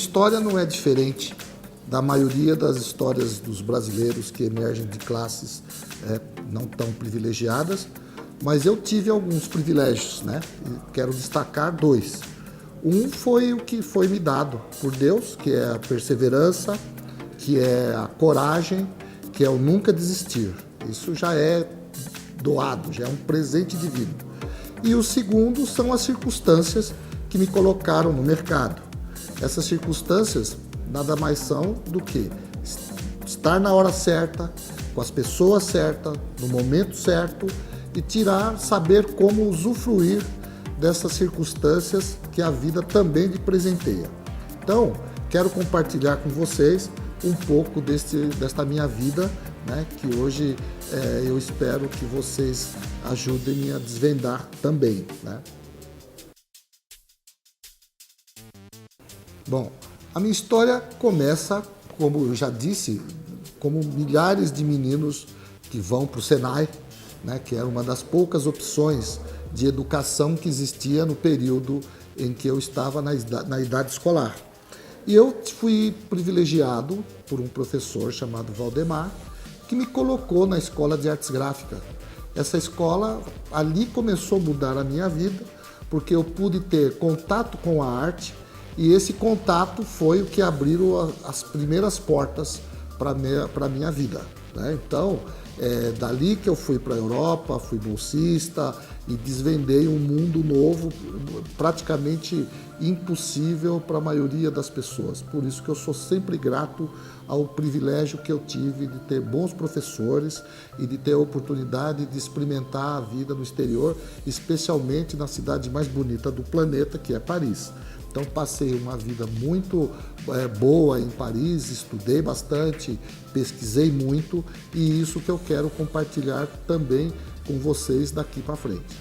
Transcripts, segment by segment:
história não é diferente da maioria das histórias dos brasileiros que emergem de classes não tão privilegiadas, mas eu tive alguns privilégios, né? E quero destacar dois. Um foi o que foi me dado por Deus, que é a perseverança, que é a coragem, que é o nunca desistir. Isso já é doado, já é um presente divino. E o segundo são as circunstâncias que me colocaram no mercado. Essas circunstâncias nada mais são do que estar na hora certa, com as pessoas certas, no momento certo e saber como usufruir dessas circunstâncias que a vida também lhe presenteia. Então, quero compartilhar com vocês um pouco desta minha vida, né, que hoje eu espero que vocês ajudem-me a desvendar também, né? Bom, a minha história começa, como eu já disse, como milhares de meninos que vão para o Senai, né, que era uma das poucas opções de educação que existia no período em que eu estava na idade escolar. E eu fui privilegiado por um professor chamado Valdemar, que me colocou na Escola de Artes Gráficas. Essa escola, ali começou a mudar a minha vida, porque eu pude ter contato com a arte, e esse contato foi o que abriu as primeiras portas para a minha vida, né? Então, dali que eu fui para a Europa, fui bolsista e desvendei um mundo novo, praticamente impossível para a maioria das pessoas. Por isso que eu sou sempre grato ao privilégio que eu tive de ter bons professores e de ter a oportunidade de experimentar a vida no exterior, especialmente na cidade mais bonita do planeta, que é Paris. Então passei uma vida muito boa em Paris, estudei bastante, pesquisei muito e isso que eu quero compartilhar também com vocês daqui para frente.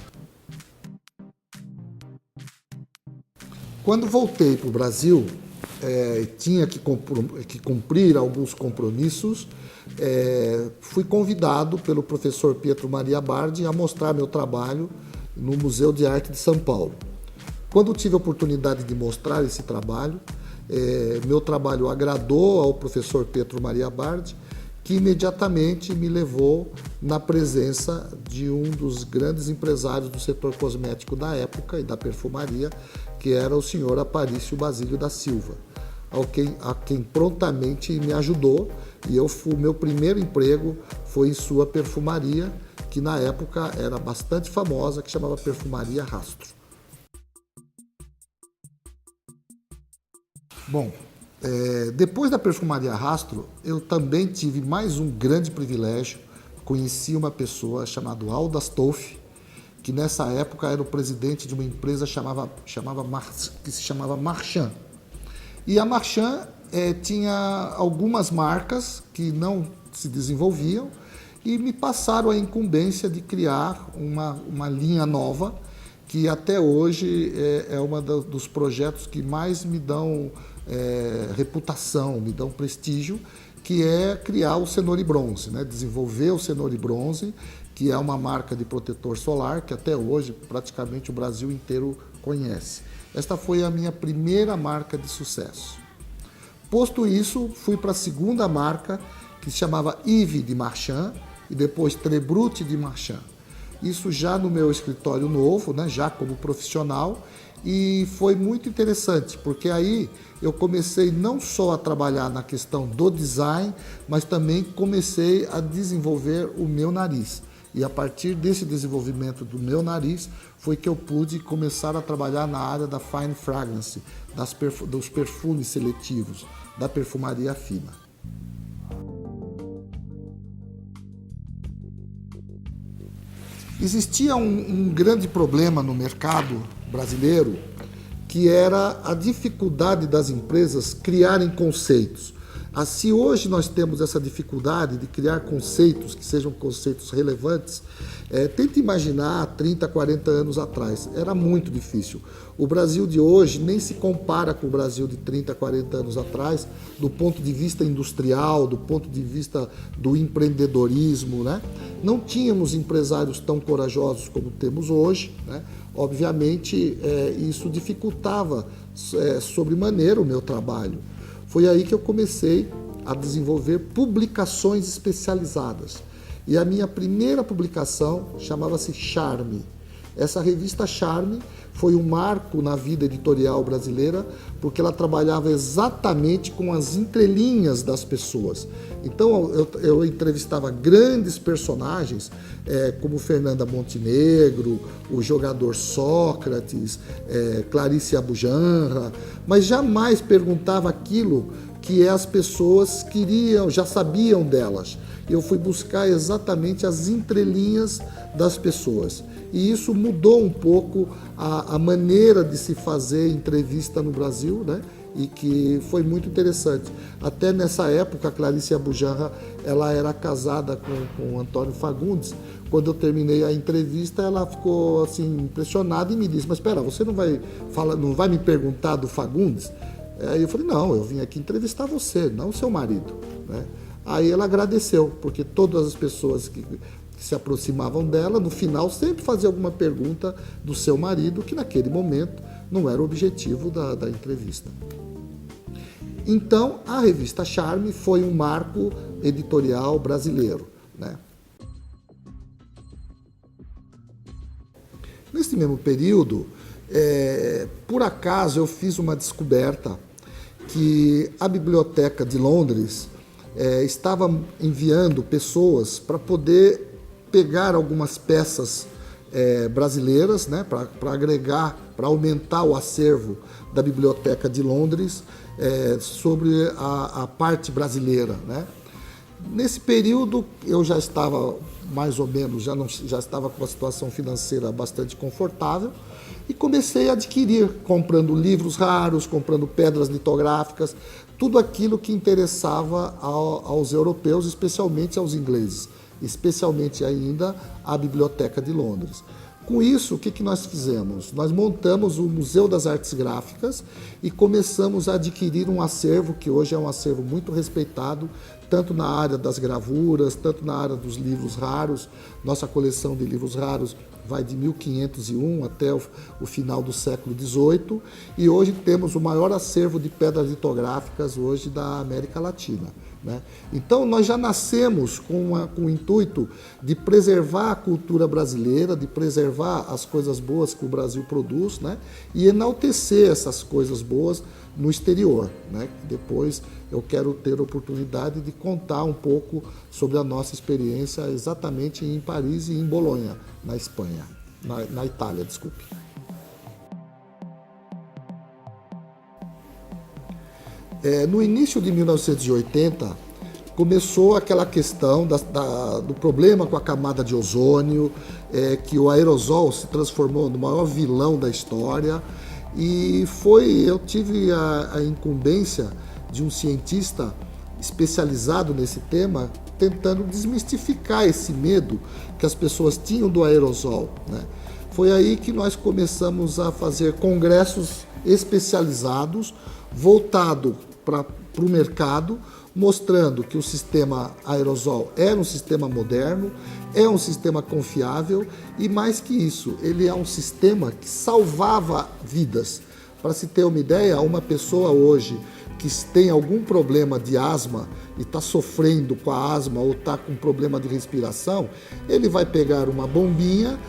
Quando voltei para o Brasil, tinha que cumprir alguns compromissos, fui convidado pelo professor Pietro Maria Bardi a mostrar meu trabalho no Museu de Arte de São Paulo. Quando tive a oportunidade de mostrar esse trabalho, meu trabalho agradou ao professor Pietro Maria Bardi, que imediatamente me levou na presença de um dos grandes empresários do setor cosmético da época e da perfumaria, que era o senhor Aparício Basílio da Silva, a quem prontamente me ajudou, e o meu primeiro emprego foi em sua perfumaria, que na época era bastante famosa, que chamava Perfumaria Rastro. Bom, depois da Perfumaria Rastro, eu também tive mais um grande privilégio. Conheci uma pessoa chamada Aldo Astolfi, que nessa época era o presidente de uma empresa que se chamava Marchand. E a Marchand tinha algumas marcas que não se desenvolviam e me passaram a incumbência de criar uma linha nova, que até hoje é um dos projetos que mais me dão reputação, me dão prestígio, que é criar o Cenoura e Bronze, né? Desenvolver o Cenoura e Bronze, que é uma marca de protetor solar que até hoje praticamente o Brasil inteiro conhece. Esta foi a minha primeira marca de sucesso. Posto isso, fui para a segunda marca, que se chamava Yves de Marchand e depois Trebrut de Marchand. Isso já no meu escritório novo, né, já como profissional, e foi muito interessante, porque aí eu comecei não só a trabalhar na questão do design, mas também comecei a desenvolver o meu nariz. E a partir desse desenvolvimento do meu nariz, foi que eu pude começar a trabalhar na área da fine fragrance, dos perfumes seletivos, da perfumaria fina. Existia um grande problema no mercado brasileiro, que era a dificuldade das empresas criarem conceitos. Se hoje nós temos essa dificuldade de criar conceitos que sejam conceitos relevantes, tenta imaginar 30, 40 anos atrás, era muito difícil. O Brasil de hoje nem se compara com o Brasil de 30, 40 anos atrás, do ponto de vista industrial, do ponto de vista do empreendedorismo, né? Não tínhamos empresários tão corajosos como temos hoje, né? Obviamente, isso dificultava sobremaneira o meu trabalho. Foi aí que eu comecei a desenvolver publicações especializadas. E a minha primeira publicação chamava-se Charme. Essa revista Charme foi um marco na vida editorial brasileira, porque ela trabalhava exatamente com as entrelinhas das pessoas. Então eu entrevistava grandes personagens, como Fernanda Montenegro, o jogador Sócrates, Clarice Abujamra, mas jamais perguntava aquilo que as pessoas queriam, já sabiam delas. Eu fui buscar exatamente as entrelinhas das pessoas. E isso mudou um pouco a maneira de se fazer entrevista no Brasil, né? E que foi muito interessante. Até nessa época, a Clarice Abujamra, ela era casada com o Antônio Fagundes. Quando eu terminei a entrevista, ela ficou assim impressionada e me disse: mas espera, você não vai me perguntar do Fagundes? Aí eu falei: não, eu vim aqui entrevistar você, não o seu marido, né? Aí ela agradeceu, porque todas as pessoas que se aproximavam dela, no final sempre fazia alguma pergunta do seu marido, que naquele momento não era o objetivo da entrevista. Então, a revista Charme foi um marco editorial brasileiro, né? Nesse mesmo período, por acaso eu fiz uma descoberta que a Biblioteca de Londres estava enviando pessoas para poder pegar algumas peças brasileiras, né, para agregar, para aumentar o acervo da Biblioteca de Londres sobre a parte brasileira, né? Nesse período eu já estava mais ou menos, já estava com uma situação financeira bastante confortável e comecei a adquirir, comprando livros raros, comprando pedras litográficas, tudo aquilo que interessava aos europeus, especialmente aos ingleses, especialmente ainda a Biblioteca de Londres. Com isso, o que nós fizemos? Nós montamos o Museu das Artes Gráficas e começamos a adquirir um acervo que hoje é um acervo muito respeitado, tanto na área das gravuras, tanto na área dos livros raros. Nossa coleção de livros raros vai de 1501 até o final do século XVIII, e hoje temos o maior acervo de pedras litográficas hoje da América Latina, né? Então nós já nascemos com o intuito de preservar a cultura brasileira, de preservar as coisas boas que o Brasil produz, né? E enaltecer essas coisas boas no exterior, né? Depois eu quero ter a oportunidade de contar um pouco sobre a nossa experiência exatamente em Paris e em Bolonha, na Espanha, na Itália, desculpe. No início de 1980, começou aquela questão do problema com a camada de ozônio, que o aerosol se transformou no maior vilão da história, e eu tive a incumbência de um cientista especializado nesse tema, tentando desmistificar esse medo que as pessoas tinham do aerosol, né? Foi aí que nós começamos a fazer congressos especializados, voltados para o mercado, mostrando que o sistema aerosol era um sistema moderno, é um sistema confiável e, mais que isso, ele é um sistema que salvava vidas. Para se ter uma ideia, uma pessoa hoje que tem algum problema de asma e está sofrendo com a asma ou está com problema de respiração, ele vai pegar uma bombinha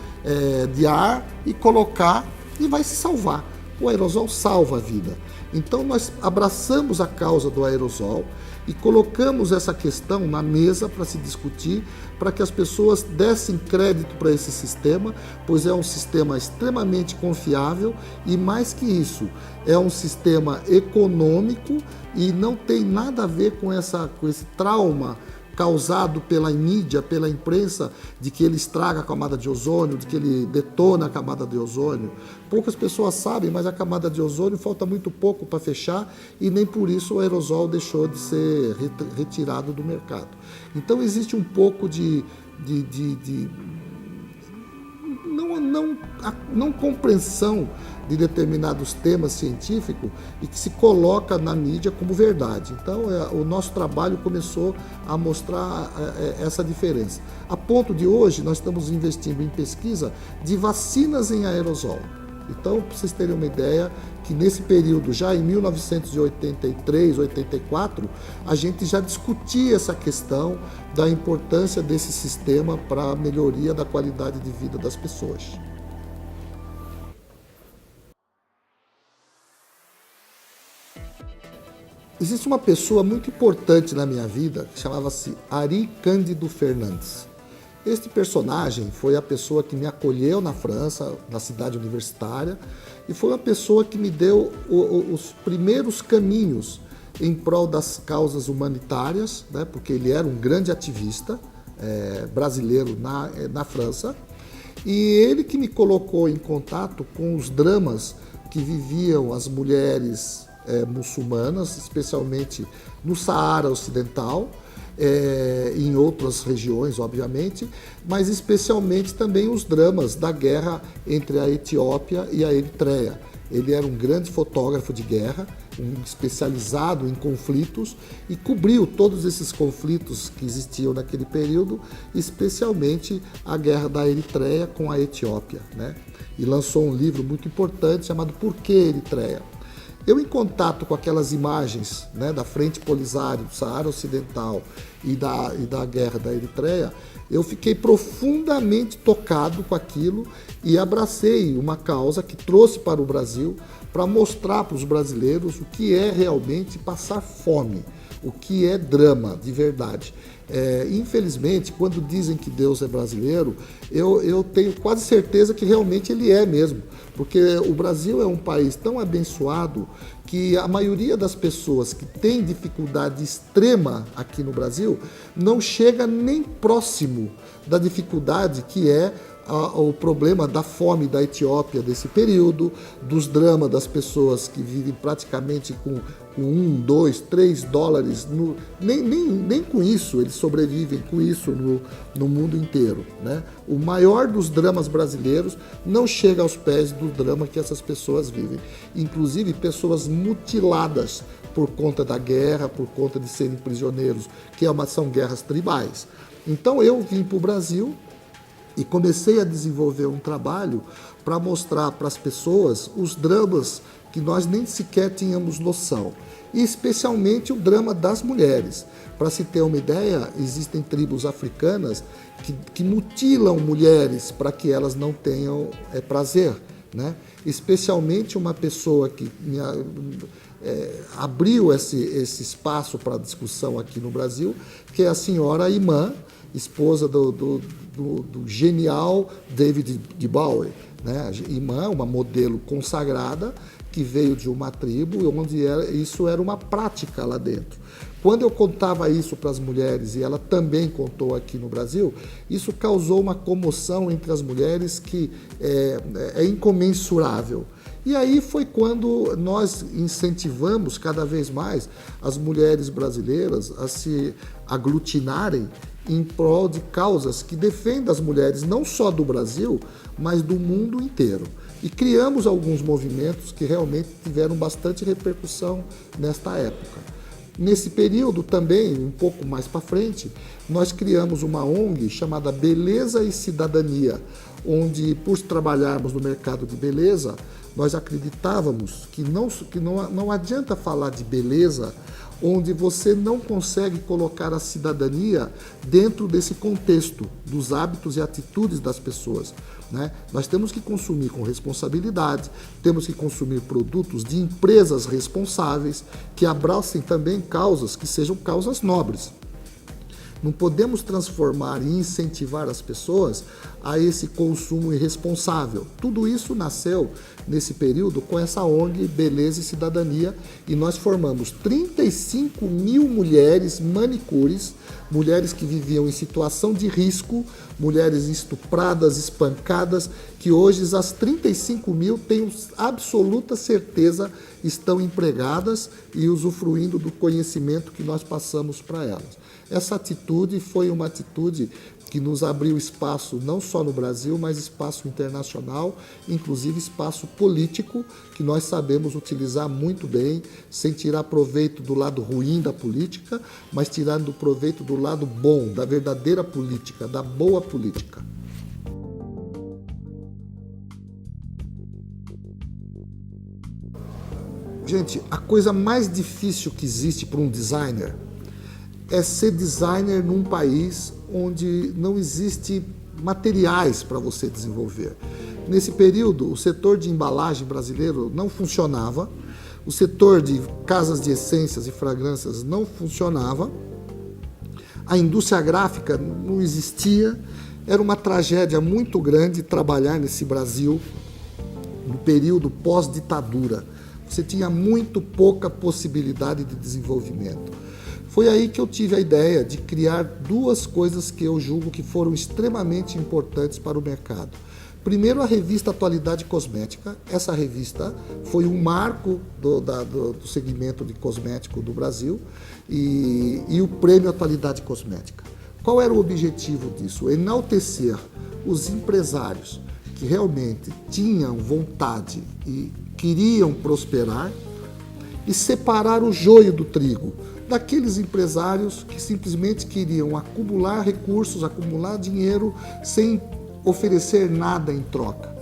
de ar e colocar e vai se salvar. O aerosol salva a vida. Então nós abraçamos a causa do aerosol e colocamos essa questão na mesa para se discutir, para que as pessoas dessem crédito para esse sistema, pois é um sistema extremamente confiável e, mais que isso, é um sistema econômico e não tem nada a ver com esse trauma causado pela mídia, pela imprensa, de que ele estraga a camada de ozônio, de que ele detona a camada de ozônio. Poucas pessoas sabem, mas a camada de ozônio falta muito pouco para fechar e nem por isso o aerosol deixou de ser retirado do mercado. Então existe um pouco de não compreensão de determinados temas científicos e que se coloca na mídia como verdade. Então, o nosso trabalho começou a mostrar essa diferença. A ponto de hoje, nós estamos investindo em pesquisa de vacinas em aerosol. Então, para vocês terem uma ideia, que nesse período, já em 1983, 84, a gente já discutia essa questão da importância desse sistema para a melhoria da qualidade de vida das pessoas. Existe uma pessoa muito importante na minha vida que chamava-se Ari Cândido Fernandes. Este personagem foi a pessoa que me acolheu na França, na cidade universitária, e foi uma pessoa que me deu os primeiros caminhos em prol das causas humanitárias, né, porque ele era um grande ativista brasileiro na França, e ele que me colocou em contato com os dramas que viviam as mulheres muçulmanas, especialmente no Saara Ocidental, em outras regiões, obviamente, mas especialmente também os dramas da guerra entre a Etiópia e a Eritreia. Ele era um grande fotógrafo de guerra, especializado em conflitos, e cobriu todos esses conflitos que existiam naquele período, especialmente a guerra da Eritreia com a Etiópia, né? E lançou um livro muito importante chamado Por que Eritreia? Eu, em contato com aquelas imagens, né, da Frente Polisário, do Saara Ocidental e da guerra da Eritreia, eu fiquei profundamente tocado com aquilo e abracei uma causa que trouxe para o Brasil para mostrar para os brasileiros o que é realmente passar fome, o que é drama de verdade. Infelizmente, quando dizem que Deus é brasileiro, eu tenho quase certeza que realmente ele é mesmo, porque o Brasil é um país tão abençoado que a maioria das pessoas que tem dificuldade extrema aqui no Brasil não chega nem próximo da dificuldade que é o problema da fome da Etiópia desse período, dos dramas das pessoas que vivem praticamente com 1, 2, 3 dólares, nem com isso eles sobrevivem com isso no mundo inteiro, né? O maior dos dramas brasileiros não chega aos pés do drama que essas pessoas vivem, inclusive pessoas mutiladas por conta da guerra, por conta de serem prisioneiros, são guerras tribais. Então eu vim para o Brasil e comecei a desenvolver um trabalho para mostrar para as pessoas os dramas que nós nem sequer tínhamos noção, e especialmente o drama das mulheres. Para se ter uma ideia, existem tribos africanas que mutilam mulheres para que elas não tenham prazer, né? Especialmente uma pessoa que abriu esse espaço para discussão aqui no Brasil, que é a senhora Imã, esposa do genial David Bowie, né? Imã, uma modelo consagrada que veio de uma tribo onde isso era uma prática lá dentro. Quando eu contava isso para as mulheres, e ela também contou aqui no Brasil, isso causou uma comoção entre as mulheres que é incomensurável. E aí foi quando nós incentivamos cada vez mais as mulheres brasileiras a se aglutinarem em prol de causas que defendam as mulheres não só do Brasil, mas do mundo inteiro. E criamos alguns movimentos que realmente tiveram bastante repercussão nesta época. Nesse período também, um pouco mais para frente, nós criamos uma ONG chamada Beleza e Cidadania, onde, por trabalharmos no mercado de beleza, nós acreditávamos que não adianta falar de beleza onde você não consegue colocar a cidadania dentro desse contexto dos hábitos e atitudes das pessoas, né? Nós temos que consumir com responsabilidade, temos que consumir produtos de empresas responsáveis que abracem também causas que sejam causas nobres. Não podemos transformar e incentivar as pessoas a esse consumo irresponsável. Tudo isso nasceu nesse período com essa ONG Beleza e Cidadania, e nós formamos 35 mil mulheres manicures, mulheres que viviam em situação de risco, mulheres estupradas, espancadas, que hoje as 35 mil, tenho absoluta certeza, estão empregadas e usufruindo do conhecimento que nós passamos para elas. Essa atitude foi uma atitude que nos abriu espaço não só no Brasil, mas espaço internacional, inclusive espaço político, que nós sabemos utilizar muito bem, sem tirar proveito do lado ruim da política, mas tirando proveito do lado bom, da verdadeira política, da boa política. Gente, a coisa mais difícil que existe para um designer é ser designer num país onde não existe materiais para você desenvolver. Nesse período, o setor de embalagem brasileiro não funcionava, o setor de casas de essências e fragrâncias não funcionava, a indústria gráfica não existia, era uma tragédia muito grande trabalhar nesse Brasil no período pós-ditadura. Você tinha muito pouca possibilidade de desenvolvimento. Foi aí que eu tive a ideia de criar duas coisas que eu julgo que foram extremamente importantes para o mercado. Primeiro, a revista Atualidade Cosmética. Essa revista foi um marco do segmento de cosmético do Brasil e o prêmio Atualidade Cosmética. Qual era o objetivo disso? Enaltecer os empresários que realmente tinham vontade e queriam prosperar e separar o joio do trigo daqueles empresários que simplesmente queriam acumular recursos, acumular dinheiro sem oferecer nada em troca.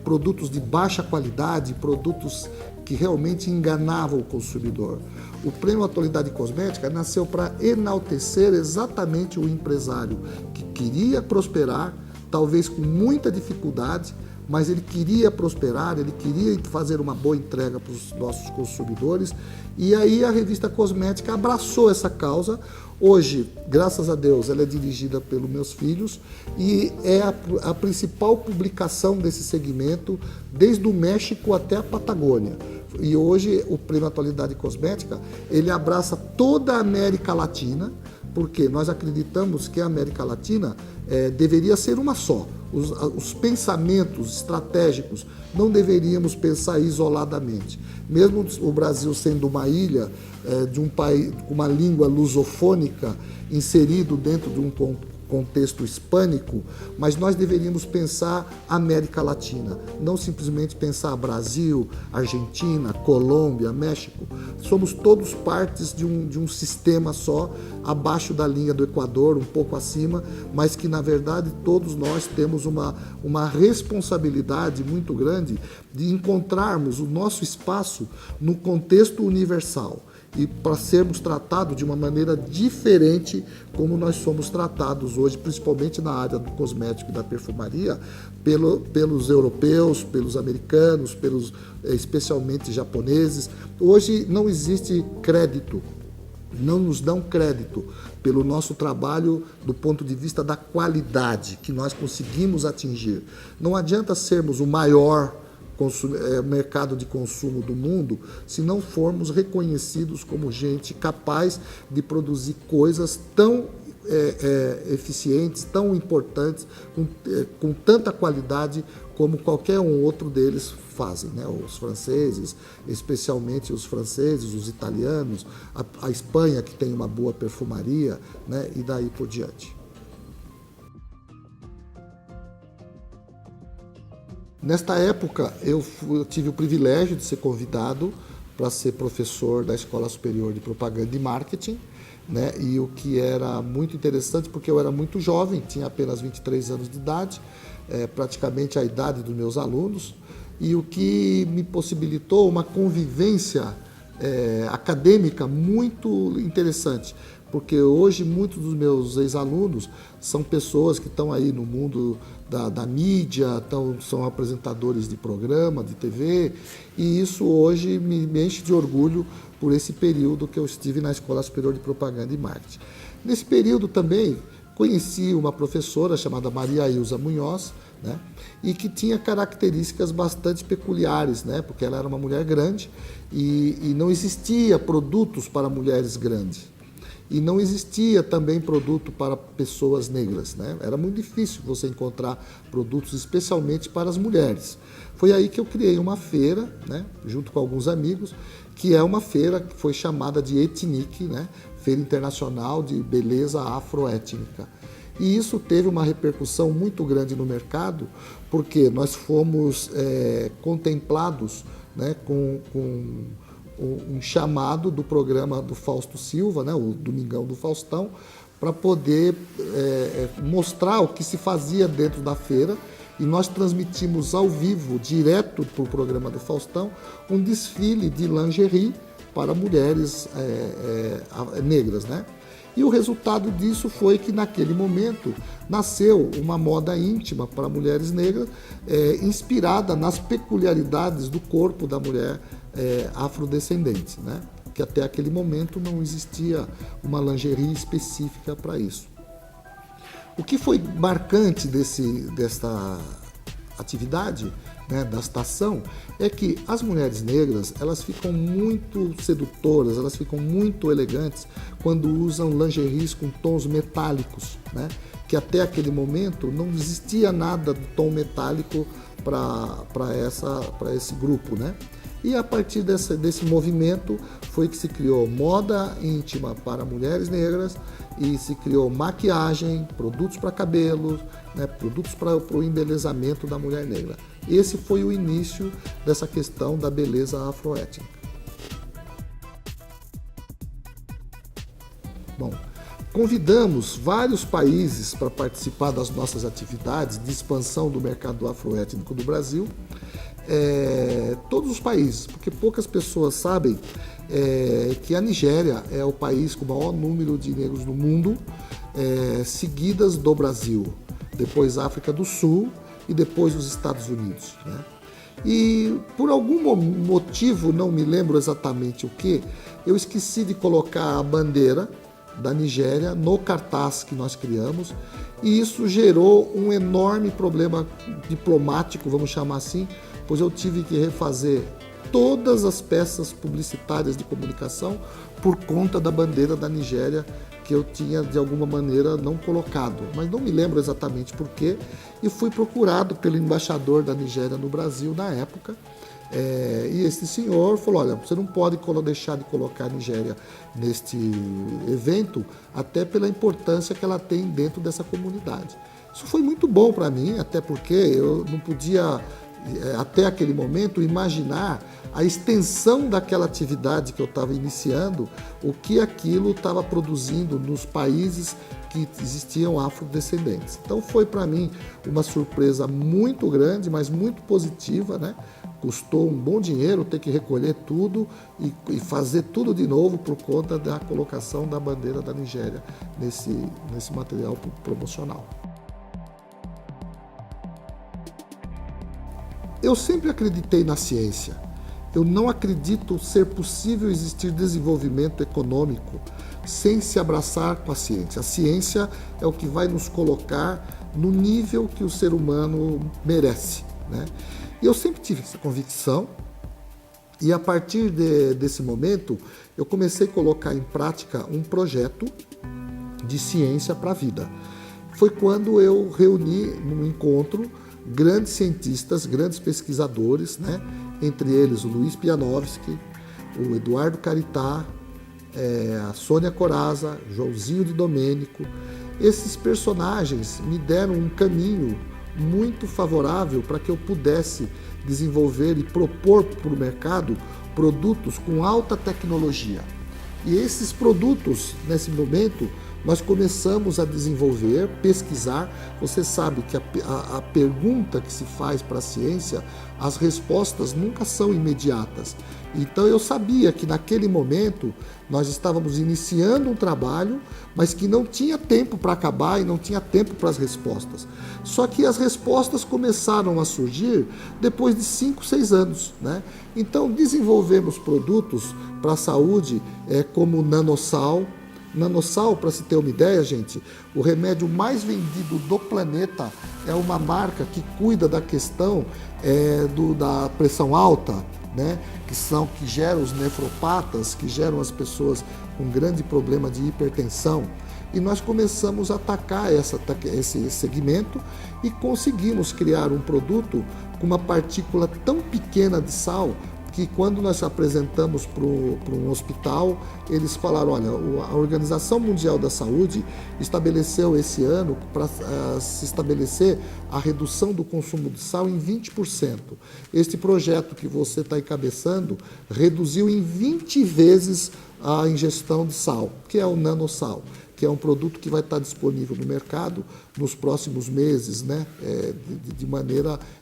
Produtos de baixa qualidade, produtos que realmente enganavam o consumidor. O Prêmio Atualidade Cosmética nasceu para enaltecer exatamente o empresário que queria prosperar, talvez com muita dificuldade, mas ele queria prosperar, ele queria fazer uma boa entrega para os nossos consumidores. E aí a revista Cosmética abraçou essa causa. Hoje, graças a Deus, ela é dirigida pelos meus filhos e é a principal publicação desse segmento, desde o México até a Patagônia. E hoje o Prêmio Atualidade Cosmética, ele abraça toda a América Latina, porque nós acreditamos que a América Latina deveria ser uma só. Os pensamentos estratégicos não deveríamos pensar isoladamente. Mesmo o Brasil sendo uma ilha de um país com uma língua lusofônica inserido dentro de um contexto hispânico, mas nós deveríamos pensar América Latina, não simplesmente pensar Brasil, Argentina, Colômbia, México. Somos todos partes de um sistema só, abaixo da linha do Equador, um pouco acima, mas que na verdade todos nós temos uma responsabilidade muito grande de encontrarmos o nosso espaço no contexto universal. E para sermos tratados de uma maneira diferente como nós somos tratados hoje, principalmente na área do cosmético e da perfumaria, pelos europeus, pelos americanos, especialmente japoneses. Hoje não existe crédito, não nos dão crédito pelo nosso trabalho do ponto de vista da qualidade que nós conseguimos atingir. Não adianta sermos o maior mercado de consumo do mundo se não formos reconhecidos como gente capaz de produzir coisas tão eficientes, tão importantes, com tanta qualidade como qualquer um outro deles fazem, né? Os franceses, especialmente os franceses, os italianos, a Espanha, que tem uma boa perfumaria, né? E daí por diante. Nesta época, eu tive o privilégio de ser convidado para ser professor da Escola Superior de Propaganda e Marketing, né? E o que era muito interessante, porque eu era muito jovem, tinha apenas 23 anos de idade, praticamente a idade dos meus alunos, e o que me possibilitou uma convivência acadêmica muito interessante, porque hoje muitos dos meus ex-alunos são pessoas que estão aí no mundo da mídia, são apresentadores de programa, de TV, e isso hoje me enche de orgulho por esse período que eu estive na Escola Superior de Propaganda e Marketing. Nesse período também conheci uma professora chamada Maria Ilza Munhoz, né, e que tinha características bastante peculiares, né, porque ela era uma mulher grande e não existia produtos para mulheres grandes. E não existia também produto para pessoas negras, né? Era muito difícil você encontrar produtos especialmente para as mulheres. Foi aí que eu criei uma feira, né, junto com alguns amigos, que é uma feira que foi chamada de Etnic, né, Feira Internacional de Beleza Afroétnica. E isso teve uma repercussão muito grande no mercado, porque nós fomos contemplados, né, com um chamado do programa do Fausto Silva, né, o Domingão do Faustão, para poder mostrar o que se fazia dentro da feira e nós transmitimos ao vivo, direto para o programa do Faustão, um desfile de lingerie para mulheres negras, né? E o resultado disso foi que, naquele momento, nasceu uma moda íntima para mulheres negras, inspirada nas peculiaridades do corpo da mulher afrodescendente, né? Que até aquele momento não existia uma lingerie específica para isso. O que foi marcante desta atividade, né, desta ação, é que as mulheres negras, elas ficam muito sedutoras, elas ficam muito elegantes quando usam lingeries com tons metálicos, né, que até aquele momento não existia nada de tom metálico para esse grupo, né? E a partir desse movimento foi que se criou moda íntima para mulheres negras e se criou maquiagem, produtos para cabelo, né, produtos para o embelezamento da mulher negra. Esse foi o início dessa questão da beleza afroétnica. Bom, convidamos vários países para participar das nossas atividades de expansão do mercado afroétnico do Brasil. Todos os países, porque poucas pessoas sabem que a Nigéria é o país com o maior número de negros no mundo, seguidas do Brasil, depois a África do Sul e depois os Estados Unidos, né? E por algum motivo, não me lembro exatamente o que, eu esqueci de colocar a bandeira da Nigéria no cartaz que nós criamos, e isso gerou um enorme problema diplomático, vamos chamar assim, pois eu tive que refazer todas as peças publicitárias de comunicação por conta da bandeira da Nigéria que eu tinha, de alguma maneira, não colocado. Mas não me lembro exatamente por quê. E fui procurado pelo embaixador da Nigéria no Brasil na época. E esse senhor falou, olha, você não pode deixar de colocar a Nigéria neste evento, até pela importância que ela tem dentro dessa comunidade. Isso foi muito bom para mim, até porque eu não podia, até aquele momento, imaginar a extensão daquela atividade que eu estava iniciando, o que aquilo estava produzindo nos países que existiam afrodescendentes. Então foi para mim uma surpresa muito grande, mas muito positiva, né? Custou um bom dinheiro ter que recolher tudo e fazer tudo de novo por conta da colocação da bandeira da Nigéria nesse material promocional. Eu sempre acreditei na ciência. Eu não acredito ser possível existir desenvolvimento econômico sem se abraçar com a ciência. A ciência é o que vai nos colocar no nível que o ser humano merece, né? E eu sempre tive essa convicção, e a partir desse momento eu comecei a colocar em prática um projeto de ciência para a vida. Foi quando eu reuni num encontro grandes cientistas, grandes pesquisadores, né? Entre eles o Luiz Pianovski, o Eduardo Caritá, a Sônia Corazza, Joãozinho de Domênico. Esses personagens me deram um caminho muito favorável para que eu pudesse desenvolver e propor para o mercado produtos com alta tecnologia. E esses produtos, nesse momento, nós começamos a desenvolver, pesquisar. Você sabe que a pergunta que se faz para a ciência, as respostas nunca são imediatas. Então eu sabia que naquele momento nós estávamos iniciando um trabalho, mas que não tinha tempo para acabar e não tinha tempo para as respostas. Só que as respostas começaram a surgir depois de 5, 6 anos, né? Então desenvolvemos produtos para a saúde, como o Nanosal. Nanosal, para se ter uma ideia, gente, o remédio mais vendido do planeta é uma marca que cuida da questão da pressão alta, né? que geram os nefropatas, que geram as pessoas com grande problema de hipertensão. E nós começamos a atacar esse segmento e conseguimos criar um produto com uma partícula tão pequena de sal que quando nós apresentamos para um hospital, eles falaram, olha, a Organização Mundial da Saúde estabeleceu esse ano para se estabelecer a redução do consumo de sal em 20%. Este projeto que você está encabeçando reduziu em 20 vezes a ingestão de sal, que é o nanosal. que é um produto que vai estar disponível no mercado nos próximos meses, né?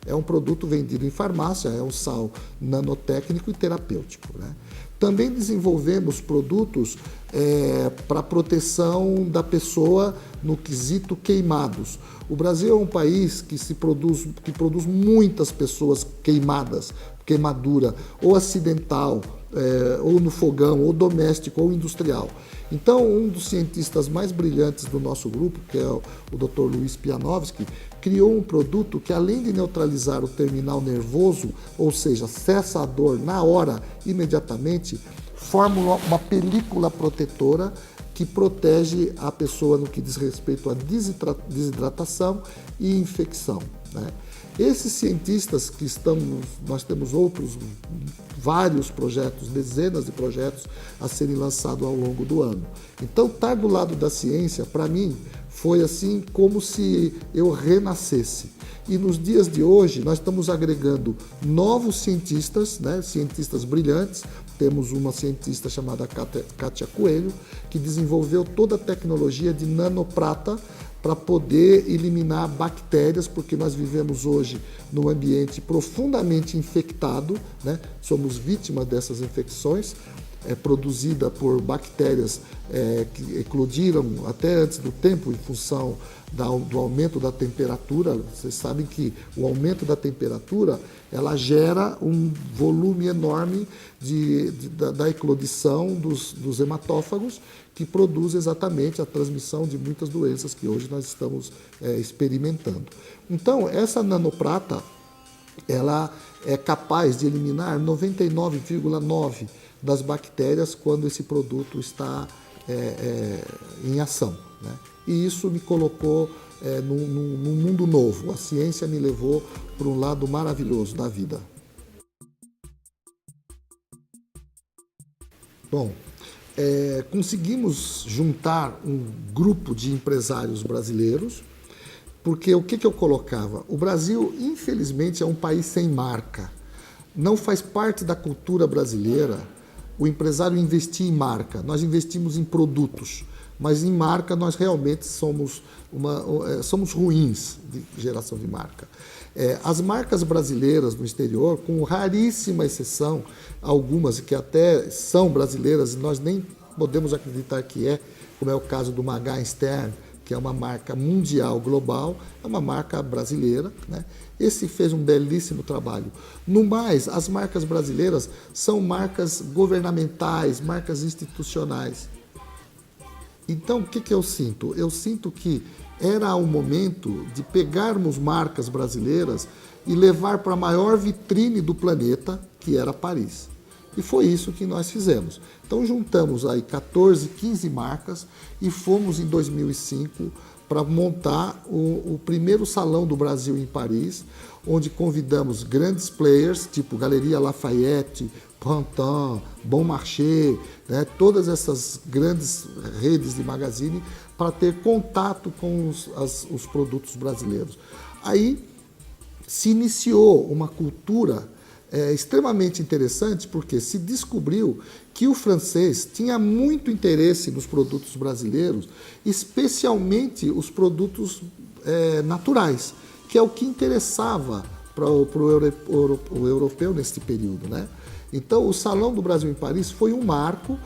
É um produto vendido em farmácia, é um sal nanotécnico e terapêutico, né? Também desenvolvemos produtos para proteção da pessoa no quesito queimados. O Brasil é um país que produz muitas pessoas queimadas, queimadura ou acidental, ou no fogão, ou doméstico, ou industrial. Então, um dos cientistas mais brilhantes do nosso grupo, que é o Dr. Luiz Pianovski, criou um produto que, além de neutralizar o terminal nervoso, ou seja, cessa a dor na hora, imediatamente, forma uma película protetora que protege a pessoa no que diz respeito à desidratação e infecção, né? Esses cientistas que nós temos vários projetos, dezenas de projetos a serem lançados ao longo do ano. Então, estar do lado da ciência, para mim, foi assim como se eu renascesse. E nos dias de hoje, nós estamos agregando novos cientistas, né, cientistas brilhantes. Temos uma cientista chamada Kátia Coelho, que desenvolveu toda a tecnologia de nanoprata para poder eliminar bactérias, porque nós vivemos hoje num ambiente profundamente infectado, né? Somos vítimas dessas infecções, produzida por bactérias que eclodiram até antes do tempo em função do aumento da temperatura. Vocês sabem que o aumento da temperatura ela gera um volume enorme da eclodição dos hematófagos, que produz exatamente a transmissão de muitas doenças que hoje nós estamos experimentando. Então, essa nanoprata, ela é capaz de eliminar 99,9% das bactérias quando esse produto está em ação, né? E isso me colocou num mundo novo. A ciência me levou para um lado maravilhoso da vida. Bom, conseguimos juntar um grupo de empresários brasileiros, porque o que eu colocava? O Brasil, infelizmente, é um país sem marca. Não faz parte da cultura brasileira o empresário investir em marca. Nós investimos em produtos, mas em marca nós realmente somos ruins de geração de marca. As marcas brasileiras no exterior, com raríssima exceção, algumas que até são brasileiras e nós nem podemos acreditar que como é o caso do Maga Stern, que é uma marca mundial, global, é uma marca brasileira, né? Esse fez um belíssimo trabalho. No mais, as marcas brasileiras são marcas governamentais, marcas institucionais. Então, o que eu sinto? Eu sinto que era o momento de pegarmos marcas brasileiras e levar para a maior vitrine do planeta, que era Paris. E foi isso que nós fizemos. Então juntamos aí 14, 15 marcas e fomos em 2005 para montar o primeiro salão do Brasil em Paris, onde convidamos grandes players, tipo Galeria Lafayette, Printemps, Bon Marché, né, todas essas grandes redes de magazine, para ter contato com os produtos brasileiros. Aí se iniciou uma cultura extremamente interessante, porque se descobriu que o francês tinha muito interesse nos produtos brasileiros, especialmente os produtos naturais, que é o que interessava para o europeu nesse período, né? Então, o Salão do Brasil em Paris foi um marco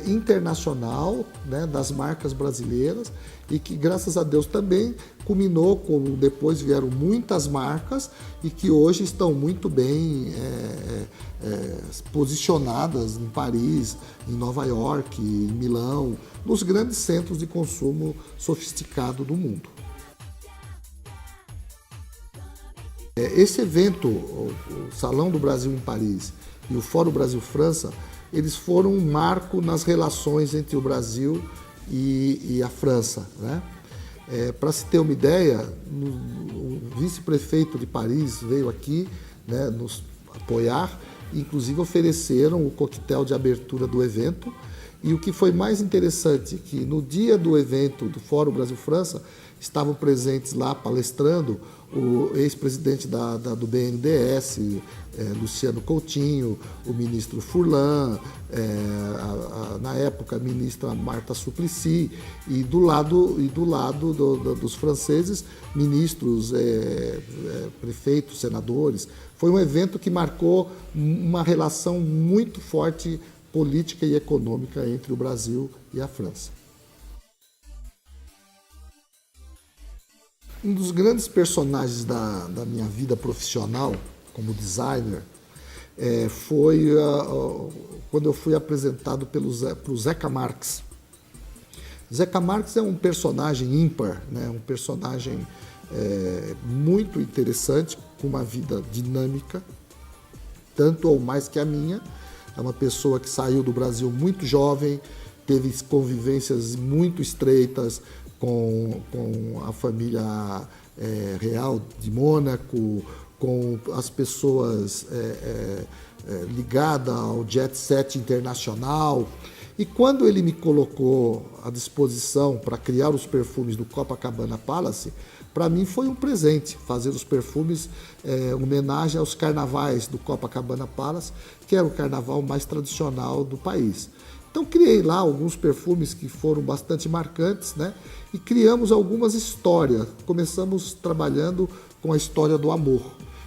internacional, né, das marcas brasileiras, e que, graças a Deus, também culminou com, depois vieram muitas marcas e que hoje estão muito bem posicionadas em Paris, em Nova York, em Milão, nos grandes centros de consumo sofisticado do mundo. Esse evento, o Salão do Brasil em Paris e o Fórum Brasil-França, eles foram um marco nas relações entre o Brasil e a França, né? Para se ter uma ideia, o vice-prefeito de Paris veio aqui, né, nos apoiar, inclusive ofereceram o coquetel de abertura do evento, E o que foi mais interessante, que no dia do evento do Fórum Brasil-França, estavam presentes lá palestrando o ex-presidente do BNDES, Luciano Coutinho, o ministro Furlan, na época a ministra Marta Suplicy, e do lado dos franceses, ministros, prefeitos, senadores. Foi um evento que marcou uma relação muito forte política e econômica entre o Brasil e a França. Um dos grandes personagens da minha vida profissional como designer foi quando eu fui apresentado pelo Zeca Marques. Zeca Marques é um personagem ímpar, né? Um personagem muito interessante, com uma vida dinâmica, tanto ou mais que a minha. É uma pessoa que saiu do Brasil muito jovem, teve convivências muito estreitas com a família real de Mônaco, com as pessoas ligadas ao jet set internacional. E quando ele me colocou à disposição para criar os perfumes do Copacabana Palace, para mim foi um presente fazer os perfumes homenagem aos carnavais do Copacabana Palace, que era o carnaval mais tradicional do país. Então criei lá alguns perfumes que foram bastante marcantes, né? E criamos algumas histórias. Começamos trabalhando com a história do amor.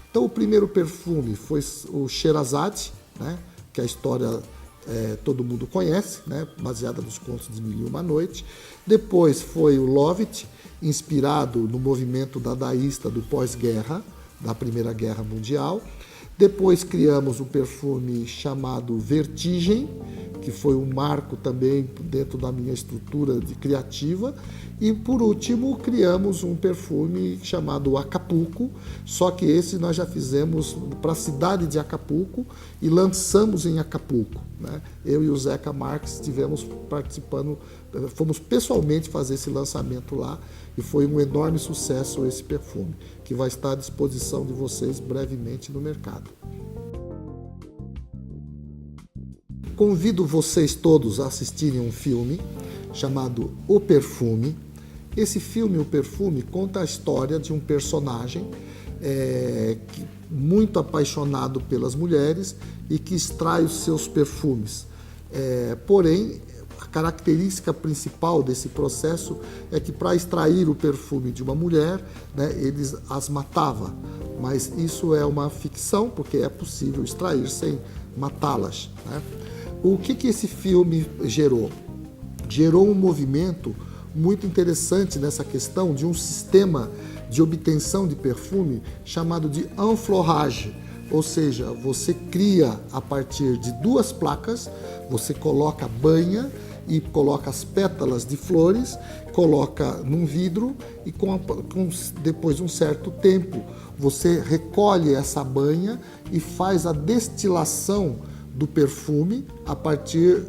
Então o primeiro perfume foi o Sherazade, né? Que a história todo mundo conhece, né? Baseada nos contos de Mil e Uma Noite. Depois foi o Love It, inspirado no movimento dadaísta do pós-guerra, da Primeira Guerra Mundial. Depois criamos um perfume chamado Vertigem, que foi um marco também dentro da minha estrutura criativa. E por último criamos um perfume chamado Acapulco, só que esse nós já fizemos para a cidade de Acapulco e lançamos em Acapulco, né? Eu e o Zeca Marques estivemos participando, fomos pessoalmente fazer esse lançamento lá e foi um enorme sucesso esse perfume, que vai estar à disposição de vocês brevemente no mercado. Convido vocês todos a assistirem um filme chamado O Perfume. Esse filme, O Perfume, conta a história de um personagem muito apaixonado pelas mulheres e que extrai os seus perfumes. Porém, a característica principal desse processo é que para extrair o perfume de uma mulher, né, eles as matava. Mas isso é uma ficção, porque é possível extrair sem matá-las, né? O que esse filme gerou? Gerou um movimento muito interessante nessa questão de um sistema de obtenção de perfume chamado de enflorage, ou seja, você cria a partir de duas placas, você coloca banha e coloca as pétalas de flores, coloca num vidro e depois de um certo tempo você recolhe essa banha e faz a destilação do perfume a partir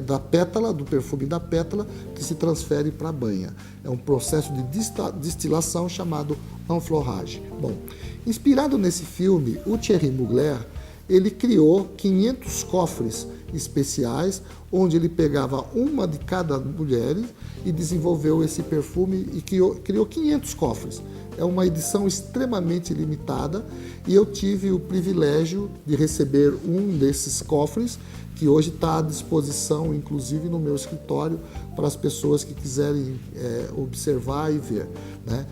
da pétala, do perfume da pétala, que se transfere para a banha. É um processo de destilação chamado enflorage. Bom, inspirado nesse filme, o Thierry Mugler, ele criou 500 cofres especiais, onde ele pegava uma de cada mulher e desenvolveu esse perfume e criou 500 cofres. É uma edição extremamente limitada e eu tive o privilégio de receber um desses cofres, que hoje está à disposição, inclusive no meu escritório, para as pessoas que quiserem observar e ver, né?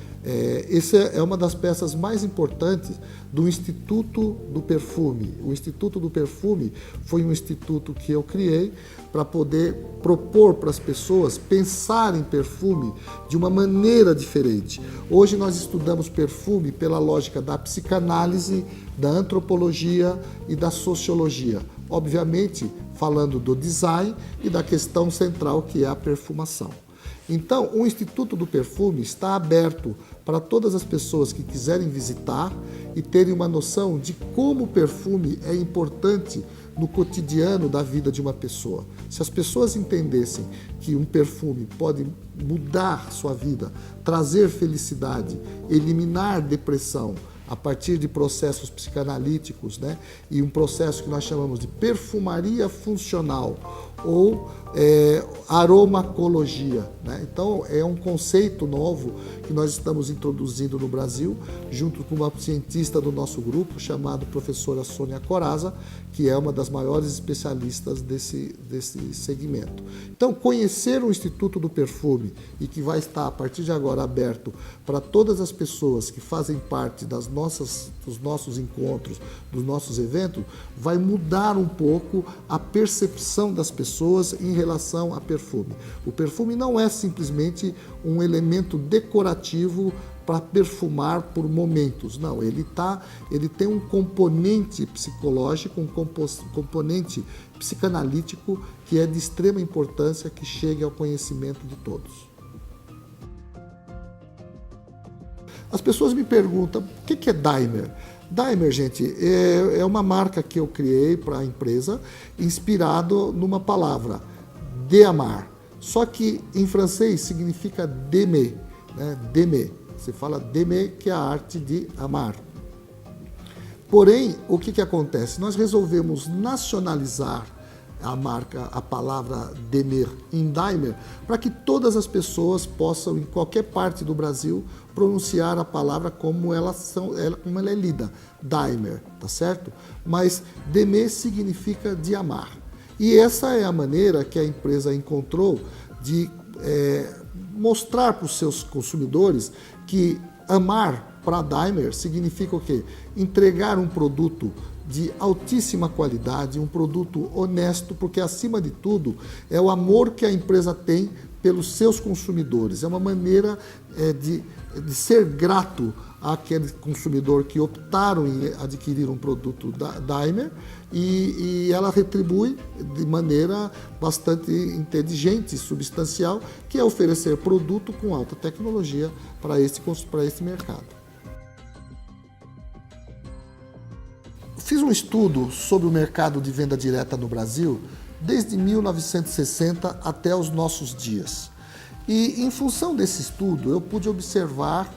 Essa é uma das peças mais importantes do Instituto do Perfume. O Instituto do Perfume foi um instituto que eu criei para poder propor para as pessoas pensar em perfume de uma maneira diferente. Hoje nós estudamos perfume pela lógica da psicanálise, da antropologia e da sociologia. Obviamente, falando do design e da questão central que é a perfumação. Então, o Instituto do Perfume está aberto para todas as pessoas que quiserem visitar e terem uma noção de como o perfume é importante no cotidiano da vida de uma pessoa. Se as pessoas entendessem que um perfume pode mudar sua vida, trazer felicidade, eliminar depressão, a partir de processos psicanalíticos, né? E um processo que nós chamamos de perfumaria funcional, ou aromacologia, né? Então é um conceito novo que nós estamos introduzindo no Brasil, junto com uma cientista do nosso grupo, chamada professora Sônia Coraza, que é uma das maiores especialistas desse segmento. Então, conhecer o Instituto do Perfume, e que vai estar a partir de agora aberto para todas as pessoas que fazem parte dos nossos encontros, dos nossos eventos, vai mudar um pouco a percepção das pessoas em relação a perfume. O perfume não é simplesmente um elemento decorativo para perfumar por momentos. Não, ele tem um componente psicológico, um componente psicanalítico que é de extrema importância, que chegue ao conhecimento de todos. As pessoas me perguntam, o que é Daimler? Daimler, gente, é uma marca que eu criei para a empresa, inspirado numa palavra, de amar. Só que em francês significa d'aimer, né? D'aimer. Você fala d'aimer, que é a arte de amar. Porém, o que acontece? Nós resolvemos nacionalizar a marca, a palavra d'aimer em Daimler, para que todas as pessoas possam, em qualquer parte do Brasil, pronunciar a palavra como ela é lida, Daimler, tá certo? Mas d'aimer significa de amar. E essa é a maneira que a empresa encontrou de mostrar para os seus consumidores que amar para a Daimler significa o quê? Entregar um produto de altíssima qualidade, um produto honesto, porque acima de tudo é o amor que a empresa tem pelos seus consumidores. É uma maneira de ser grato àquele consumidor que optaram em adquirir um produto da Daimler, e ela retribui de maneira bastante inteligente e substancial, que é oferecer produto com alta tecnologia para esse mercado. Fiz um estudo sobre o mercado de venda direta no Brasil desde 1960 até os nossos dias. E em função desse estudo eu pude observar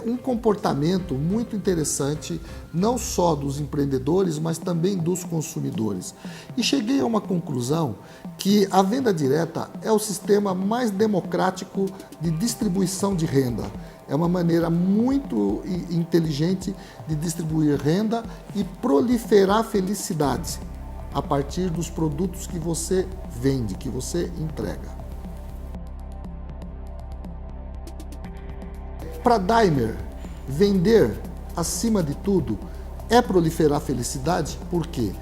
um comportamento muito interessante, não só dos empreendedores, mas também dos consumidores. E cheguei a uma conclusão que a venda direta é o sistema mais democrático de distribuição de renda. É uma maneira muito inteligente de distribuir renda e proliferar felicidade a partir dos produtos que você vende, que você entrega. Para Daimler, vender, acima de tudo, é proliferar felicidade. Por quê?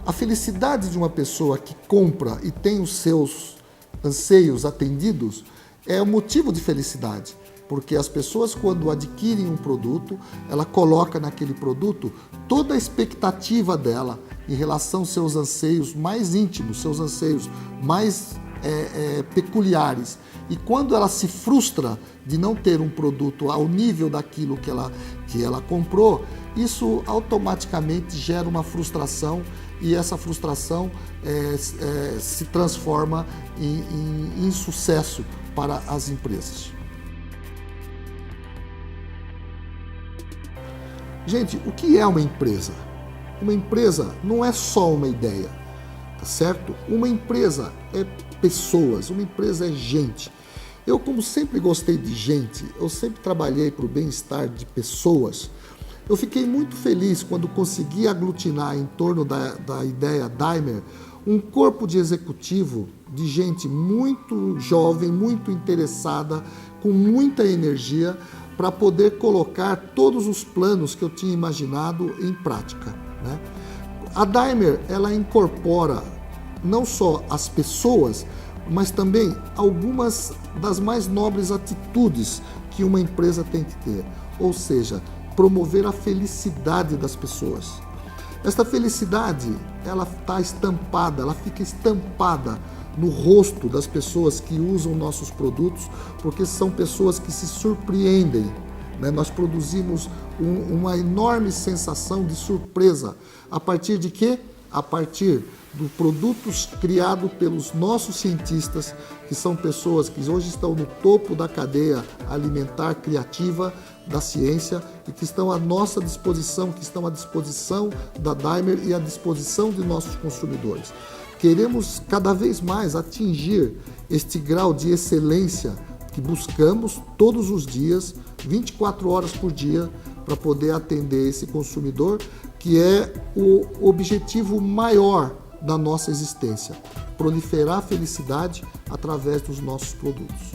A felicidade de uma pessoa que compra e tem os seus anseios atendidos é um motivo de felicidade. Porque as pessoas, quando adquirem um produto, ela coloca naquele produto toda a expectativa dela em relação aos seus anseios mais íntimos, seus anseios mais peculiares. E quando ela se frustra de não ter um produto ao nível daquilo que ela comprou, isso automaticamente gera uma frustração, e essa frustração se transforma em insucesso para as empresas. Gente, o que é uma empresa? Uma empresa não é só uma ideia, tá certo? Uma empresa é pessoas, uma empresa é gente. Eu, como sempre gostei de gente, eu sempre trabalhei para o bem-estar de pessoas. Eu fiquei muito feliz quando consegui aglutinar em torno da ideia Daimler um corpo de executivo, de gente muito jovem, muito interessada, com muita energia, para poder colocar todos os planos que eu tinha imaginado em prática, né? A Daimler, ela incorpora não só as pessoas, mas também algumas das mais nobres atitudes que uma empresa tem que ter, ou seja, promover a felicidade das pessoas. Esta felicidade, ela está estampada, ela fica estampada no rosto das pessoas que usam nossos produtos, porque são pessoas que se surpreendem, né? Nós produzimos uma enorme sensação de surpresa. A partir de quê? A partir de produtos criados pelos nossos cientistas, que são pessoas que hoje estão no topo da cadeia alimentar criativa da ciência e que estão à nossa disposição, que estão à disposição da Daimler e à disposição de nossos consumidores. queremos cada vez mais atingir este grau de excelência que buscamos todos os dias, 24 horas por dia, para poder atender esse consumidor, que é o objetivo maior da nossa existência, proliferar a felicidade através dos nossos produtos.